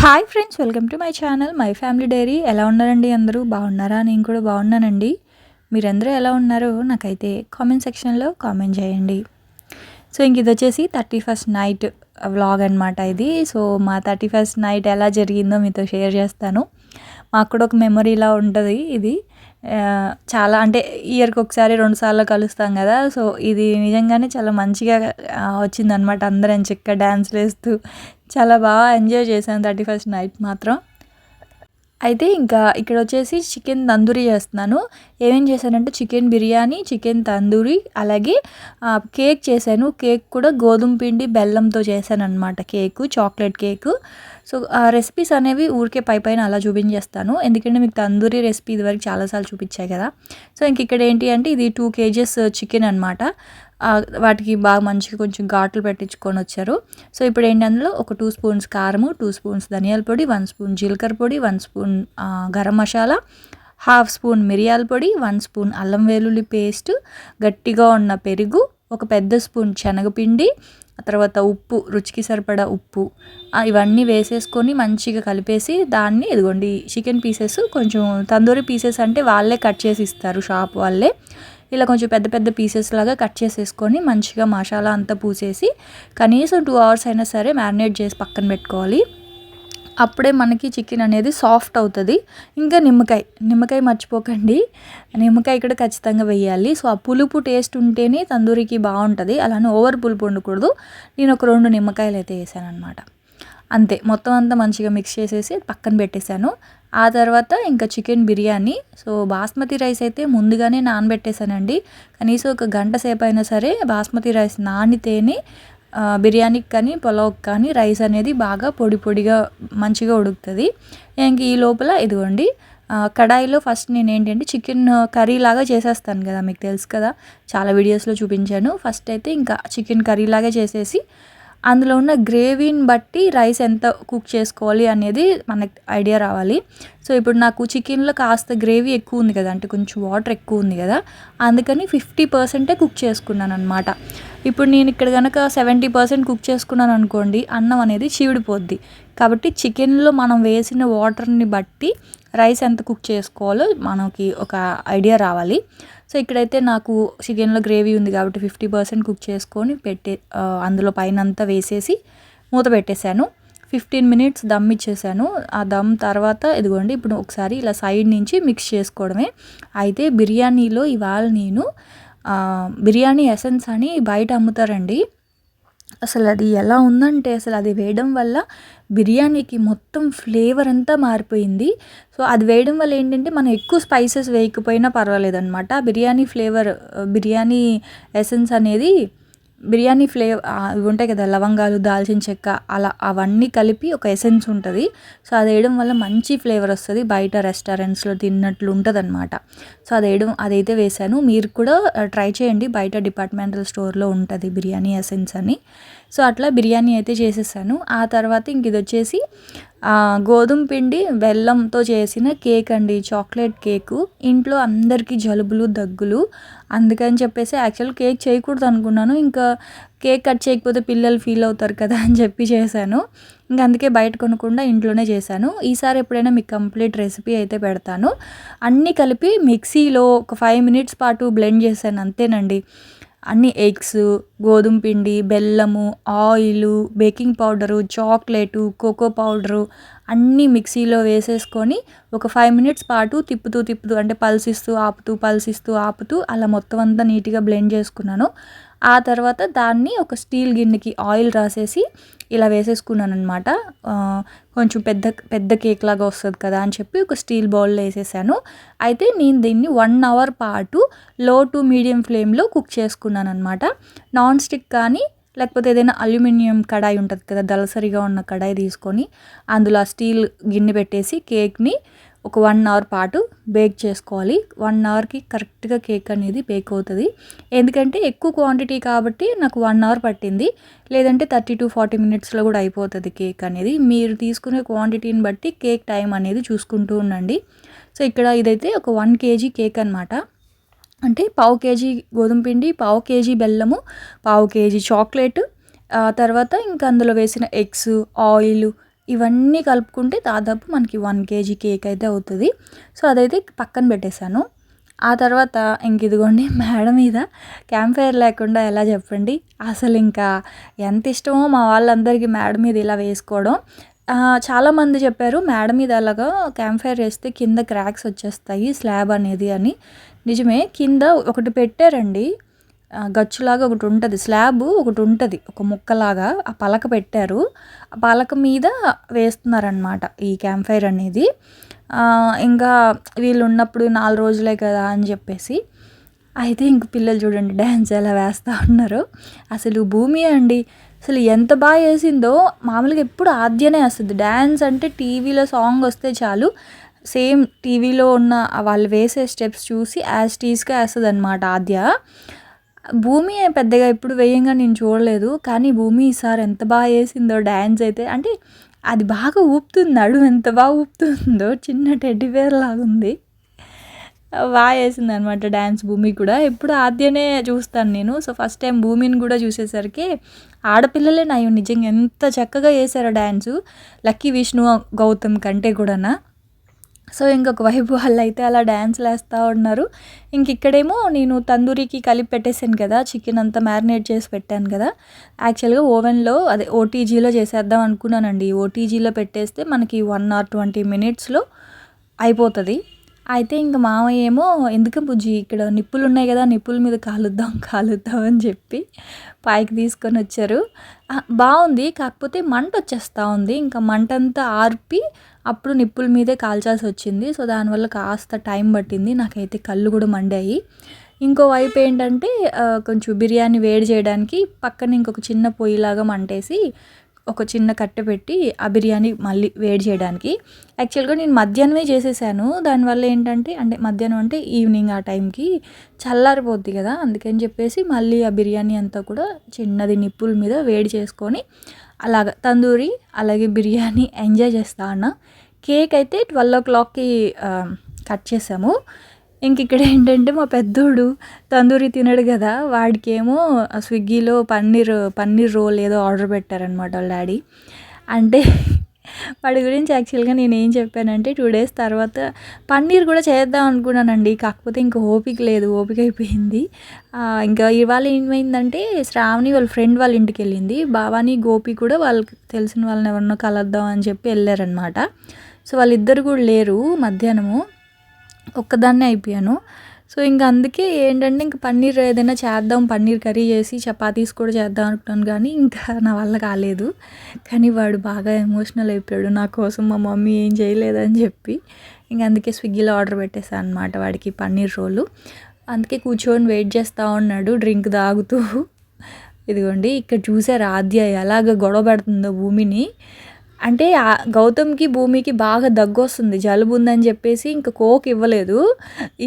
Hi friends, welcome to my channel my family dairy. ఎలా ఉన్నారండి? అందరూ బాగున్నారా? నేను కూడా బాగున్నానండి. మీరందరూ ఎలా ఉన్నారో నాకైతే కామెంట్ సెక్షన్లో కామెంట్ చేయండి. సో ఇంక ఇది వచ్చేసి 31st నైట్ వ్లాగ్ అనమాట ఇది. సో మా 31st నైట్ ఎలా జరిగిందో మీతో షేర్ చేస్తాను. మాకు కూడా ఒక మెమొరీలా ఉంటుంది ఇది. చాలా అంటే ఇయర్కి ఒకసారి 2 సార్లు కలుస్తాం కదా. సో ఇది నిజంగానే చాలా మంచిగా వచ్చిందనమాట. అందరం చక్కగా డ్యాన్స్లు వేస్తూ చాలా బాగా ఎంజాయ్ చేశాను 31st నైట్ మాత్రం. అయితే ఇంకా ఇక్కడ వచ్చేసి చికెన్ తందూరి చేస్తున్నాను. ఏమేం చేశానంటే చికెన్ బిర్యానీ, చికెన్ తందూరి, అలాగే కేక్ చేశాను. కేక్ కూడా గోధుమ పిండి బెల్లంతో చేశాను అనమాట. Cake chocolate cake. సో ఆ రెసిపీస్ అనేవి ఊరికే పైన అలా చూపించేస్తాను, ఎందుకంటే మీకు తందూరి రెసిపీ ఇదివరకు చాలాసార్లు చూపించాయి కదా. సో ఇంక ఇక్కడ ఏంటి అంటే ఇది 2 kgs చికెన్ అనమాట. వాటికి బాగా మంచిగా కొంచెం ఘాట్లు పెట్టించుకొని వచ్చారు. సో ఇప్పుడు ఏంటి, అందులో ఒక 2 స్పూన్స్ కారము, 2 స్పూన్స్ ధనియాల పొడి, 1 స్పూన్ జీలకర్ర పొడి, 1 స్పూన్ గరం మసాలా, 1/2 స్పూన్ మిరియాల పొడి, 1 స్పూన్ అల్లం వెల్లుల్లి పేస్ట్, గట్టిగా ఉన్న పెరుగు, ఒక పెద్ద స్పూన్ శనగపిండి, తర్వాత ఉప్పు, రుచికి సరిపడా ఉప్పు, ఇవన్నీ వేసేసుకొని మంచిగా కలిపేసి దాన్ని ఇదిగోండి చికెన్ పీసెస్, కొంచెం తందూరి పీసెస్ అంటే వాళ్ళే కట్ చేసి ఇస్తారు షాప్ వాళ్ళే. ఇలా కొంచెం పెద్ద పెద్ద పీసెస్ లాగా కట్ చేసేసుకొని మంచిగా మసాలా అంతా పూసేసి కనీసం 2 hours అయినా సరే మ్యారినేట్ చేసి పక్కన పెట్టుకోవాలి. అప్పుడే మనకి చికెన్ అనేది సాఫ్ట్ అవుతుంది. ఇంకా నిమ్మకాయ మర్చిపోకండి, నిమ్మకాయ ఇక్కడ ఖచ్చితంగా వేయాలి. సో ఆ పులుపు టేస్ట్ ఉంటేనే తందూరికి బాగుంటుంది, అలానే ఓవర్ పులుపు ఉండకూడదు. నేను ఒక 2 నిమ్మకాయలు అయితే వేసాను అనమాట. అంతే, మొత్తం అంతా మంచిగా మిక్స్ చేసేసి పక్కన పెట్టేశాను. ఆ తర్వాత ఇంకా chicken biryani. So basmati rice అయితే ముందుగానే నానబెట్టేశానండి. కనీసం ఒక గంట సేపు అయినా సరే బాస్మతి రైస్ నానితేనే బిర్యానీకి కానీ పులావ్కి కానీ రైస్ అనేది బాగా పొడిగా మంచిగా ఉడుకుతుంది. ఇంక ఈ లోపల ఇదిగోండి కడాయిలో ఫస్ట్ నేను ఏంటంటే చికెన్ కర్రీ లాగా చేసేస్తాను కదా, మీకు తెలుసు కదా, చాలా వీడియోస్లో చూపించాను. ఫస్ట్ అయితే ఇంకా చికెన్ కర్రీ లాగా చేసేసి అందులో ఉన్న గ్రేవీని బట్టి రైస్ ఎంత కుక్ చేసుకోవాలి అనేది మనకు ఐడియా రావాలి. సో ఇప్పుడు నాకు చికెన్లో కాస్త గ్రేవీ ఎక్కువ ఉంది కదా, అంటే కొంచెం వాటర్ ఎక్కువ ఉంది కదా, అందుకని 50% కుక్ చేసుకున్నాను అనమాట. ఇప్పుడు నేను ఇక్కడ కనుక 70% కుక్ చేసుకున్నాను అనుకోండి, అన్నం అనేది చీవిడిపోద్ది. కాబట్టి చికెన్లో మనం వేసిన వాటర్ని బట్టి రైస్ ఎంత కుక్ చేసుకోవాలో మనకి ఒక ఐడియా రావాలి. సో ఇక్కడైతే నాకు చికెన్లో గ్రేవీ ఉంది కాబట్టి 50% కుక్ చేసుకొని అందులో పైన అంతా వేసేసి మూత పెట్టేశాను. 15 minutes దమ్ ఇచ్చేసాను. ఆ దమ్ తర్వాత ఇదిగోండి ఇప్పుడు ఒకసారి ఇలా సైడ్ నుంచి మిక్స్ చేసుకోవడమే. అయితే బిర్యానీలో ఇవాళ నేను బిర్యానీ ఎసెన్స్ అని బయట అమ్ముతారండి. అసలు అది ఎలా ఉందంటే, అసలు అది వేయడం వల్ల బిర్యానీకి మొత్తం ఫ్లేవర్ అంతా మారిపోయింది. సో అది వేయడం వల్ల ఏంటంటే మనం ఎక్కువ స్పైసెస్ వేయకపోయినా పర్వాలేదన్నమాట. బిర్యానీ ఫ్లేవర్, బిర్యానీ ఎసెన్స్ అనేది బిర్యానీ ఇవి ఉంటాయి కదా, లవంగాలు, దాల్చిన చెక్క, అలా అవన్నీ కలిపి ఒక ఎసెన్స్ ఉంటుంది. సో అది వేయడం వల్ల మంచి ఫ్లేవర్ వస్తుంది, బయట రెస్టారెంట్స్లో తిన్నట్లు ఉంటుంది అనమాట. సో అదైతే వేసాను. మీరు కూడా ట్రై చేయండి, బయట డిపార్ట్మెంటల్ స్టోర్లో ఉంటుంది బిర్యానీ ఎసెన్స్ అని. సో అట్లా బిర్యానీ అయితే చేసేసాను. ఆ తర్వాత ఇంక ఇది వచ్చేసి గోధుమ పిండి బెల్లంతో చేసిన కేక్ అండి, చాక్లెట్ కేకు. ఇంట్లో అందరికీ జలుబులు దగ్గులు, అందుకని చెప్పేసి యాక్చువల్ కేక్ చేయకూడదు అనుకున్నాను. ఇంకా కేక్ కట్ చేయకపోతే పిల్లలు ఫీల్ అవుతారు కదా అని చెప్పి చేశాను. ఇంకా అందుకే బయట కొనకుండా ఇంట్లోనే చేశాను. ఈసారి ఎప్పుడైనా మీకు కంప్లీట్ రెసిపీ అయితే పెడతాను. అన్నీ కలిపి మిక్సీలో ఒక 5 minutes పాటు బ్లెండ్ చేశాను, అంతేనండి. అన్ని ఎగ్స్, గోధుమ పిండి, బెల్లము, oil, baking powder, chocolate, cocoa powder అన్నీ మిక్సీలో వేసేసుకొని ఒక 5 minutes పాటు తిప్పుతూ అంటే పల్సిస్తూ ఆపుతూ అలా మొత్తం అంతా నీట్గా బ్లెండ్ చేసుకున్నాను. ఆ తర్వాత దాన్ని ఒక స్టీల్ గిన్నెకి ఆయిల్ రాసేసి ఇలా వేసేసుకున్నాను అనమాట. కొంచెం పెద్ద కేక్ లాగా వస్తుంది కదా అని చెప్పి ఒక స్టీల్ బౌల్లో వేసేసాను. అయితే నేను దీన్ని 1 hour పాటు లో టు మీడియం ఫ్లేమ్లో కుక్ చేసుకున్నాను అనమాట. నాన్ స్టిక్ కానీ లేకపోతే ఏదైనా అల్యూమినియం కడాయి ఉంటుంది కదా, దళసరిగా ఉన్న కడాయి తీసుకొని అందులో ఆ స్టీల్ గిన్నె పెట్టేసి కేక్ని ఒక 1 hour పాటు బేక్ చేసుకోవాలి. 1 hourకి కరెక్ట్గా కేక్ అనేది బేక్ అవుతుంది. ఎందుకంటే ఎక్కువ క్వాంటిటీ కాబట్టి నాకు 1 hour పట్టింది, లేదంటే 30 to 40 minutesలో కూడా అయిపోతుంది కేక్ అనేది. మీరు తీసుకునే క్వాంటిటీని బట్టి కేక్ టైం అనేది చూసుకుంటూ ఉండండి. సో ఇక్కడ ఇదైతే ఒక 1 kg కేక్ అనమాట. అంటే 1/2 kg గోధుమ పిండి, 1/2 kg బెల్లము, 1/2 kg చాక్లెట్, తర్వాత ఇంకా అందులో వేసిన ఎగ్స్, ఆయిల్, ఇవన్నీ కలుపుకుంటే దాదాపు మనకి 1 కేజీ కేక్ అయితే అవుతుంది. సో అదైతే పక్కన పెట్టేశాను. ఆ తర్వాత ఇంక ఇదిగోండి మేడ మీద క్యాంప్ ఫైర్ లేకుండా ఎలా చెప్పండి. అసలు ఇంకా ఎంత ఇష్టమో మా వాళ్ళందరికీ మేడ మీద ఇలా వేసుకోవడం. చాలామంది చెప్పారు మేడ మీద అలాగా క్యాంప్ ఫైర్ వేస్తే కింద క్రాక్స్ వచ్చేస్తాయి స్లాబ్ అనేది అని. నిజమే, కింద ఒకటి పెట్టారండి, గచ్చులాగా ఒకటి ఉంటుంది, స్లాబ్ ఒకటి ఉంటుంది, ఒక ముక్కలాగా ఆ పలక పెట్టారు. ఆ పలక మీద వేస్తున్నారనమాట ఈ క్యాంప్ ఫైర్ అనేది. ఇంకా వీళ్ళు ఉన్నప్పుడు 4 రోజులే కదా అని చెప్పేసి అయితే ఇంక పిల్లలు చూడండి డ్యాన్స్ ఎలా వేస్తూ ఉన్నారు. అసలు భూమి అండి అసలు ఎంత బాగా వేసిందో. మామూలుగా ఎప్పుడు ఆద్యనే వేస్తుంది డ్యాన్స్ అంటే, టీవీలో సాంగ్ వస్తే చాలు సేమ్ టీవీలో ఉన్న వాళ్ళు వేసే స్టెప్స్ చూసి యాజ్ టీజ్గా వేస్తుంది అనమాట ఆద్య. భూమి పెద్దగా ఎప్పుడు వేయంగా నేను చూడలేదు, కానీ భూమి ఈసారి ఎంత బాగా వేసిందో డ్యాన్స్ అయితే. అంటే అది బాగా ఊపుతుంది, నడుము ఎంత బాగా ఊపుతుందో, చిన్న టెడ్డీ బేర్ లాగా ఉంది. బాగా వేసింది అనమాట డ్యాన్స్ భూమి కూడా. ఎప్పుడు ఆద్యనే చూస్తాను నేను. సో ఫస్ట్ టైం భూమిని కూడా చూసేసరికి ఆడపిల్లలే నయం నిజంగా ఎంత చక్కగా వేసారో డ్యాన్సు, లక్కీ విష్ణు గౌతమ్ కంటే కూడానా. సో ఇంకొక వైపు వాళ్ళు అయితే అలా డ్యాన్స్లు వేస్తూ ఉన్నారు. ఇక్కడేమో నేను తందూరికి కలిపి పెట్టేసాను కదా, చికెన్ అంతా మ్యారినేట్ చేసి పెట్టాను కదా. యాక్చువల్గా ఓవెన్లో అదే ఓటీజీలో చేసేద్దాం అనుకున్నానండి. ఓటీజీలో పెట్టేస్తే మనకి 1 or 20 minutesలో అయిపోతుంది. అయితే ఇంక మామయ్య ఏమో ఎందుకు బుజ్జి ఇక్కడ నిప్పులు ఉన్నాయి కదా, నిప్పుల మీద కాలుద్దాం అని చెప్పి పైకి తీసుకొని వచ్చారు. బాగుంది, కాకపోతే మంట వచ్చేస్తూ ఉంది. ఇంకా మంట అంతా ఆర్పి అప్పుడు నిప్పుల మీదే కాల్చాల్సి వచ్చింది. సో దానివల్ల కాస్త టైం పట్టింది, నాకైతే కళ్ళు కూడా మండాయి. ఇంకోవైపు ఏంటంటే కొంచెం బిర్యానీ వేడి చేయడానికి పక్కన ఇంకొక చిన్న పొయ్యిలాగా మంటేసి ఒక చిన్న కట్టె పెట్టి ఆ బిర్యానీ మళ్ళీ వేడి చేయడానికి. యాక్చువల్గా నేను మధ్యాహ్నమే చేసేసాను. దానివల్ల ఏంటంటే అంటే మధ్యాహ్నం అంటే ఈవినింగ్ ఆ టైంకి చల్లారిపోద్ది కదా, అందుకని చెప్పేసి మళ్ళీ ఆ బిర్యానీ అంతా కూడా చిన్నది నిప్పుల మీద వేడి చేసుకొని అలాగ తందూరి అలాగే బిర్యానీ ఎంజాయ్ చేస్తా ఉన్నా. కేక్ అయితే 12 o'clockకి కట్ చేసాము. ఇక్కడ ఏంటంటే మా పెద్దోడు తందూరి తినడు కదా, వాడికేమో స్విగ్గీలో పన్నీర్ రోల్ ఏదో ఆర్డర్ పెట్టారనమాట వాళ్ళ డాడీ. అంటే వాడి గురించి యాక్చువల్గా నేను ఏం చెప్పానంటే 2 days తర్వాత పన్నీర్ కూడా చేద్దాం అనుకున్నానండి, కాకపోతే ఇంకా ఓపిక లేదు, ఓపిక అయిపోయింది. ఇంకా ఇవాళ ఏమైందంటే శ్రావణి వాళ్ళ ఫ్రెండ్ వాళ్ళ ఇంటికి వెళ్ళింది. భవానీ గోపి కూడా వాళ్ళకి తెలిసిన వాళ్ళని ఎవరినో కలుద్దాం అని చెప్పి వెళ్ళారనమాట. సో వాళ్ళిద్దరు కూడా లేరు, మధ్యాహ్నము ఒక్కదాన్నే అయిపోయాను. సో ఇంకా అందుకే ఏంటంటే ఇంక పన్నీర్ ఏదైనా చేద్దాం, పన్నీర్ కర్రీ చేసి చపాతీస్ కూడా చేద్దాం అనుకున్నాను, కానీ ఇంకా నా వల్ల కాలేదు. కానీ వాడు బాగా ఎమోషనల్ అయిపోయాడు నా కోసం, మా మమ్మీ ఏం చేయలేదని చెప్పి. ఇంక అందుకే స్విగ్గీలో ఆర్డర్ పెట్టేశాను అనమాట వాడికి పన్నీర్ రోలు. అందుకే కూర్చొని వెయిట్ చేస్తూ ఉన్నాడు డ్రింక్ తాగుతూ. ఇదిగోండి ఇక్కడ చూసారు ఆద్య ఎలాగ గొడవ పెడుతుందో భూమిని. అంటే గౌతమ్కి భూమికి బాగా దగ్గు వస్తుంది, జలుబు ఉందని చెప్పేసి ఇంకా కోక్ ఇవ్వలేదు.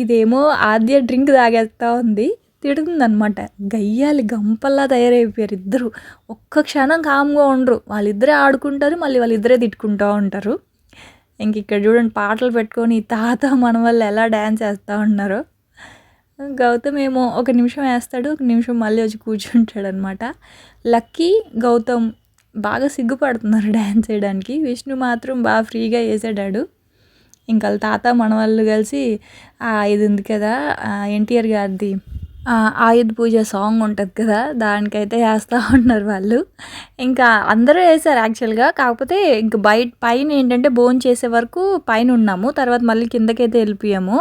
ఇదేమో ఆద్య డ్రింక్ తాగేస్తూ ఉంది, తిడుతుంది అనమాట. గయ్యాలి గంపల్లా తయారైపోయారు ఇద్దరు. ఒక్క క్షణం కామ్గా ఉండరు, వాళ్ళిద్దరే ఆడుకుంటారు, మళ్ళీ వాళ్ళిద్దరే తిట్టుకుంటూ ఉంటారు. ఇక్కడ చూడండి పాటలు పెట్టుకొని తాత మన వల్ల ఎలా డ్యాన్స్ వేస్తూ ఉన్నారు. గౌతమ్ ఏమో 1 నిమిషం వేస్తాడు, 1 నిమిషం మళ్ళీ వచ్చి కూర్చుంటాడు అనమాట. లక్కీ గౌతమ్ బాగా సిగ్గుపడుతున్నారు డ్యాన్స్ వేయడానికి. విష్ణు మాత్రం బాగా ఫ్రీగా వేసాడాడు. ఇంకా వాళ్ళ తాత మన వాళ్ళు కలిసి ఇది ఉంది కదా ఎన్టీఆర్ గారిది ఆయుధ పూజ సాంగ్ ఉంటుంది కదా, దానికైతే వేస్తూ ఉన్నారు వాళ్ళు. ఇంకా అందరూ వేసారు యాక్చువల్గా, కాకపోతే ఇంక పైన ఏంటంటే భోజనం చేసే వరకు పైన ఉన్నాము, తర్వాత మళ్ళీ కిందకైతే వెళ్ళిపోయాము.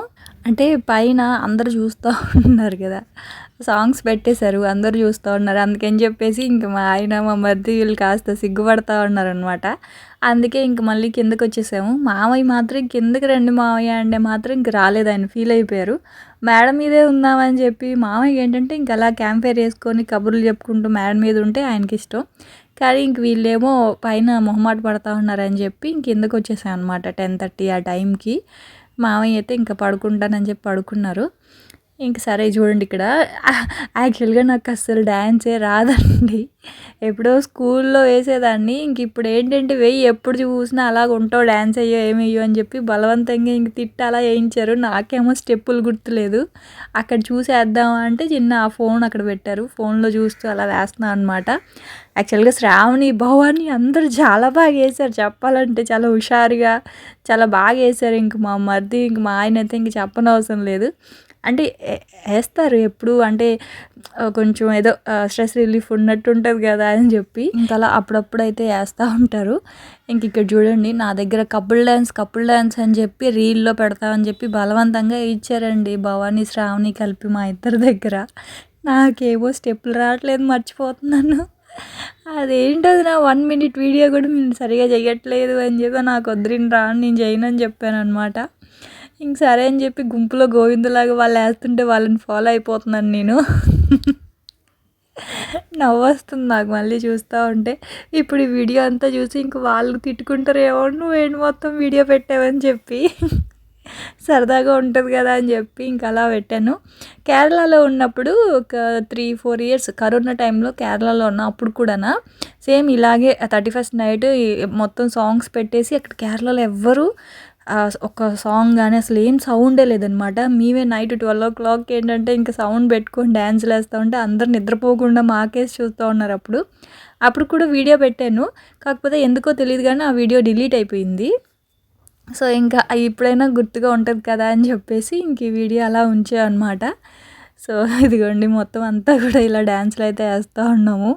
అంటే పైన అందరూ చూస్తూ ఉన్నారు కదా, సాంగ్స్ పెట్టేశారు, అందరూ చూస్తూ ఉన్నారు. అందుకని చెప్పేసి ఇంక మా ఆయన మా మరిది వీళ్ళు కాస్త సిగ్గుపడతా ఉన్నారనమాట. అందుకే ఇంక మళ్ళీ కిందకి వచ్చేసాము. మామయ్య మాత్రం కిందకి రండి మామయ్య అంటే మాత్రం ఇంక రాలేదు, ఆయన ఫీల్ అయిపోయారు. మేడ మీదే ఉందామని చెప్పి మామయ్య ఏంటంటే ఇంక అలా క్యాంప్ ఫైర్ వేసుకొని కబుర్లు చెప్పుకుంటూ మేడ మీద ఉంటే ఆయనకి ఇష్టం. కానీ ఇంక వీళ్ళేమో పైన మొహమాట పడతా ఉన్నారని చెప్పి ఇంక కిందకి వచ్చేసాం అనమాట 10:30 ఆ టైంకి. మామయ్య అయితే ఇంకా పడుకుంటానని చెప్పి పడుకున్నారు. ఇంక సరే చూడండి ఇక్కడ యాక్చువల్గా నాకు అస్సలు డ్యాన్సే రాదండి. ఎప్పుడో స్కూల్లో వేసేదాన్ని. ఇంక ఇప్పుడు ఏంటంటే వెయ్యి ఎప్పుడు చూసినా అలాగ ఉంటావు డ్యాన్స్ అయ్యో ఏమయ్యో అని చెప్పి బలవంతంగా ఇంక తిట్టి అలా వేయించారు. నాకేమో స్టెప్పులు గుర్తులేదు. అక్కడ చూసేద్దాం అంటే చిన్న ఆ ఫోన్ అక్కడ పెట్టారు. ఫోన్లో చూస్తూ అలా వేస్తున్నాను అనమాట. యాక్చువల్గా శ్రావణి, భవాని అందరూ చాలా బాగా వేశారు చెప్పాలంటే. చాలా హుషారుగా చాలా బాగా వేశారు. ఇంక మా మరిది ఇంక మా ఆయన అయితే ఇంక చెప్పనవసరం లేదు. అంటే వేస్తారు ఎప్పుడు అంటే కొంచెం ఏదో స్ట్రెస్ రిలీఫ్ ఉన్నట్టు ఉంటుంది కదా అని చెప్పి ఇంకా అలా అప్పుడప్పుడు అయితే వేస్తూ ఉంటారు. ఇంక ఇక్కడ చూడండి నా దగ్గర కపుల్ డ్యాన్స్ అని చెప్పి రీల్లో పెడతామని చెప్పి బలవంతంగా ఇచ్చారండి భవానీ శ్రావణి కలిపి మా ఇద్దరి దగ్గర. నాకేమో స్టెప్పులు రావట్లేదు, మర్చిపోతున్నాను. అదేంటో నా 1 minute వీడియో కూడా నేను సరిగా చేయట్లేదు అని చెప్పి నాకు వద్దురిని రాను నేను చేయనని చెప్పాను అనమాట. ఇంక సరే అని చెప్పి గుంపులో గోవిందులాగా వాళ్ళు వేస్తుంటే వాళ్ళని ఫాలో అయిపోతున్నాను నేను. నవ్వొస్తుంది నాకు మళ్ళీ చూస్తూ ఉంటే. ఇప్పుడు ఈ వీడియో అంతా చూసి ఇంక వాళ్ళు తిట్టుకుంటారు ఏమో నువ్వేంటి మొత్తం వీడియో పెట్టావని చెప్పి. సరదాగా ఉంటుంది కదా అని చెప్పి ఇంక అలా పెట్టాను. కేరళలో ఉన్నప్పుడు ఒక 3-4 years కరోనా టైంలో కేరళలో ఉన్న అప్పుడు కూడా సేమ్ ఇలాగే 31st నైట్ మొత్తం సాంగ్స్ పెట్టేసి అక్కడ కేరళలో ఎవ్వరు ఒక సాంగ్ కానీ అసలు ఏం సౌండే లేదనమాట. మేమే నైట్ 12 o'clock ఏంటంటే ఇంకా సౌండ్ పెట్టుకొని డ్యాన్స్లు వేస్తూ ఉంటే అందరు నిద్రపోకుండా మాకేసి చూస్తూ ఉన్నారు. అప్పుడు కూడా వీడియో పెట్టాను. కాకపోతే ఎందుకో తెలియదు కానీ ఆ వీడియో డిలీట్ అయిపోయింది. సో ఇంకా ఇప్పుడైనా గుర్తుగా ఉంటుంది కదా అని చెప్పేసి ఇంక ఈ వీడియో అలా ఉంచాను అనమాట. సో ఇదిగోండి మొత్తం అంతా కూడా ఇలా డ్యాన్స్లు అయితే వేస్తూ ఉన్నాము.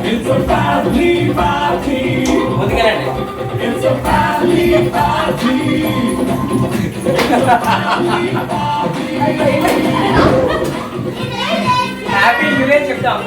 It's a family party. It's a family party. Happy New Year చెప్తాం.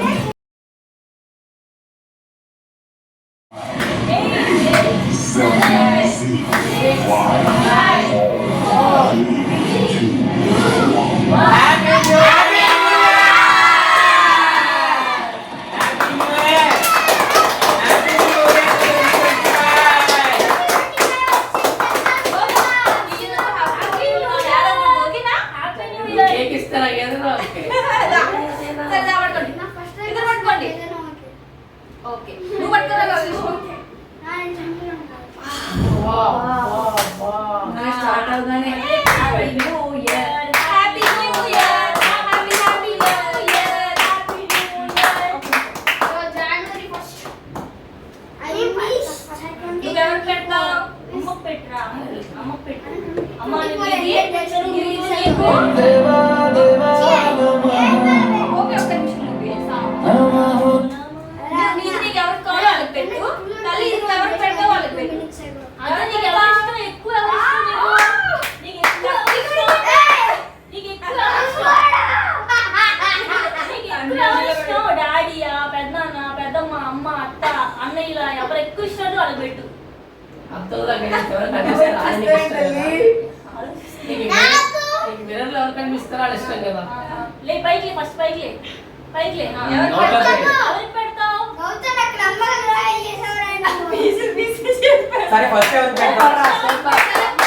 సరే ఫస్ట్ ఎవరు పెడతారు?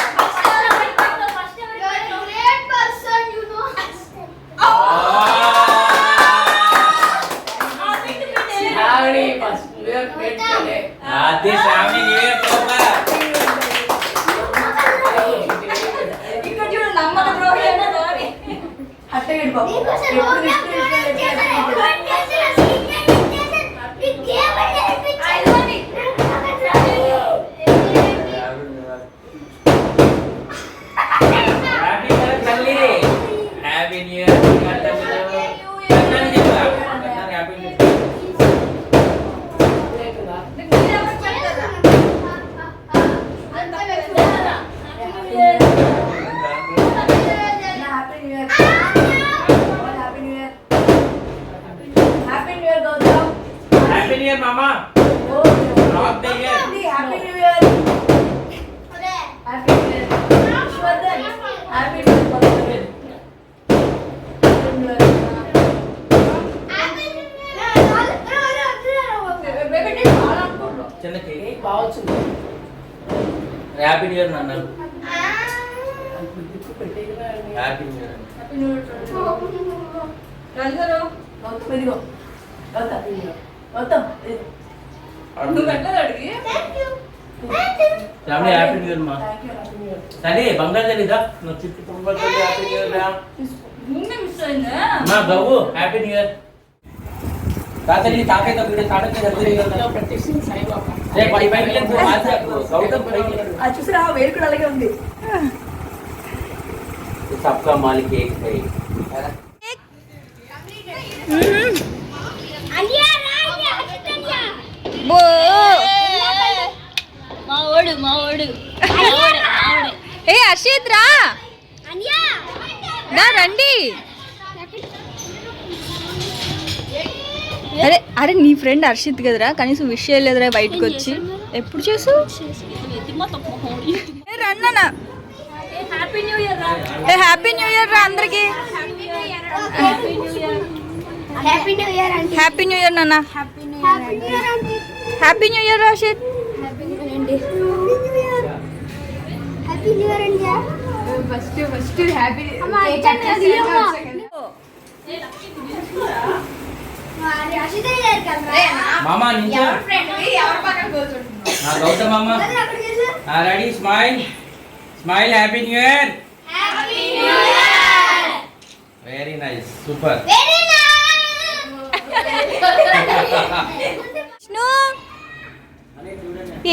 చిన్న కేక్ బాగా వచ్చింది. హ్యాపీ న్యూ ఇయర్ నాన్న హ్యాపీ న్యూ ఇయర్ ఇదిగో గౌతమ్ నువ్వు పెట్టలేదు అడిగి. ఫ్యామిలీ హ్యాపీ న్యూ ఇయర్ మా సరే బంగారు తెలీదా నువ్వు చుట్టూ పొంగల్ హ్యాపీ న్యూ ఇయర్ రా మా గవ్వు హ్యాపీ న్యూ ఇయర్ తాతని తాకైతే వీడియో తాడకే దగ్గర ప్రత్యక్ష సాయిబాబా. రే పై పైకి లేదు గౌతమ్ పైకి అది చూసిరా వేరు కూడా అలాగే ఉంది. सबका मालिक एक है బో మావోడు ఏ హర్షిత్ రా రండి. అరే అరే నీ ఫ్రెండ్ హర్షిత్ కదరా, కనీసం విష్ చేయలేదురా బయటకు వచ్చి. ఎప్పుడు చేసు రన్నా హ్యాపీ న్యూ ఇయర్ రా. హ్యాపీ న్యూ ఇయర్ రా అందరికి. హ్యాపీ న్యూ ఇయర్ అంటే హ్యాపీ న్యూ ఇయర్ నాన్న. Happy new year Harshit. Happy new year అండి. ఫస్ట్ హ్యాపీ मामा नीचे हाँ गौतम मामा हाँ ready smile smile happy new year very nice super Vishnu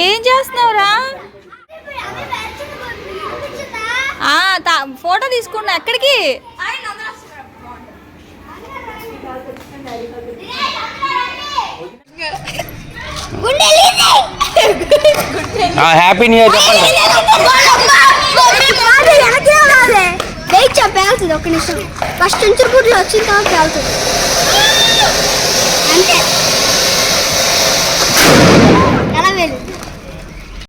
ఏం చేస్తున్నావురా? ఫోటో తీసుకున్నా. ఎక్కడికి? హ్యాపీ న్యూ ఇయర్ చెప్పండి. పేలుతుంది ఒక్క నిమిషం. ఫస్ట్ నుంచి గుడ్లు వచ్చిన తర్వాత పేలుతుంది అంతే.